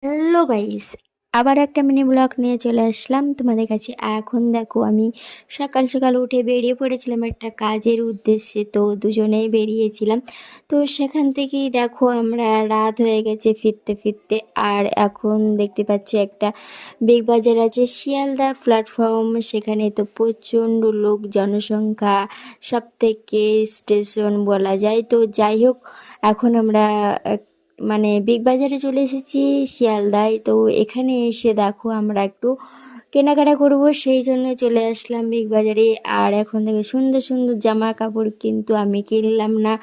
Hello guys, আবার একটা mini blog নিয়ে চলে আসলাম তোমাদের কাছে। এখন দেখো, আমি সকাল সকাল উঠে বেরিয়ে পড়েছিলাম একটা কাজের উদ্দেশ্যে। তো দুজনেই বেরিয়েছিলাম। তো সেখান থেকেই দেখো আমরা রাত হয়ে গেছে ফিরতে ফিরতে। আর এখন দেখতে পাচ্ছি একটা বিগ বাজার আছে শিয়ালদা প্ল্যাটফর্ম, সেখানে তো প্রচণ্ড লোক জনসংখ্যা, সব থেকে স্টেশন বলা যায়। তো যাই হোক, এখন আমরা বিগ বাজারে চলে এসেছি শিয়ালদায়। তো এখানে এসে দেখো আমরা একটু কেনাকাটা করব, সেই জন্য চলে আসলাম বিগ বাজারে। আর এখন থেকে সুন্দর সুন্দর জামা কাপড় কিন্তু আমি কিনলাম না।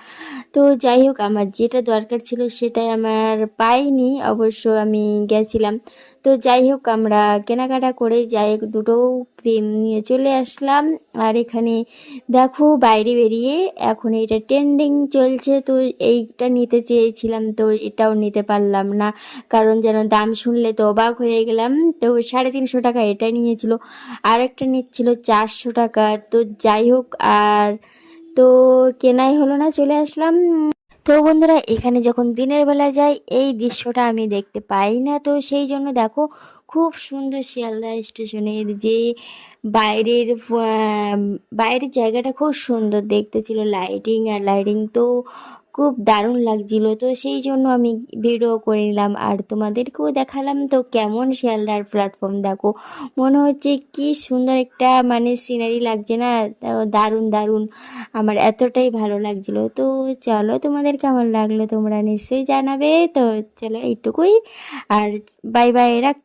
তো যাই হোক, আমার যেটা দরকার ছিল সেটাই আমার পাইনি, অবশ্য আমি গেছিলাম। তো যাই হোক, আমরা কেনাকাটা করে যাই হোক দুটো ক্রিম নিয়ে চলে আসলাম। আর এখানে দেখো বাইরে বেরিয়ে এখন এটা ট্রেন্ডিং চলছে, তো এইটা নিতে চেয়েছিলাম, তো এটাও নিতে পারলাম না। কারণ যেন দাম শুনলে তো অবাক হয়ে গেলাম। তো 350 টাকা এটা নিয়েছিল, আর একটা নিচ্ছিল 400 টাকা। তো যাই হোক, আর তো কেনাই হলো না, চলে আসলাম। তো বন্ধুরা, এখানে যখন দিনের বেলা যাই এই দৃশ্যটা আমি দেখতে পাই না। তো সেই জন্য দেখো, খুব সুন্দর শিয়ালদা স্টেশনের যে বাইরের বাইরের জায়গাটা খুব সুন্দর দেখতে ছিল, লাইটিং আর লাইটিং তো খুব দারুণ লাগছিল। তো সেই জন্য আমি ভিডিও করে নিলাম আর তোমাদেরকেও দেখালাম। তো কেমন শিয়ালদার প্ল্যাটফর্ম দেখো, মনে হচ্ছে কি সুন্দর একটা সিনারি লাগছে না? তো দারুণ দারুণ, আমার এতটাই ভালো লাগছিল। তো চলো, তোমাদের কেমন লাগলো তোমরা নিশ্চয়ই জানাবে। তো চলো এইটুকুই, আর বাই বাই, রাখছি।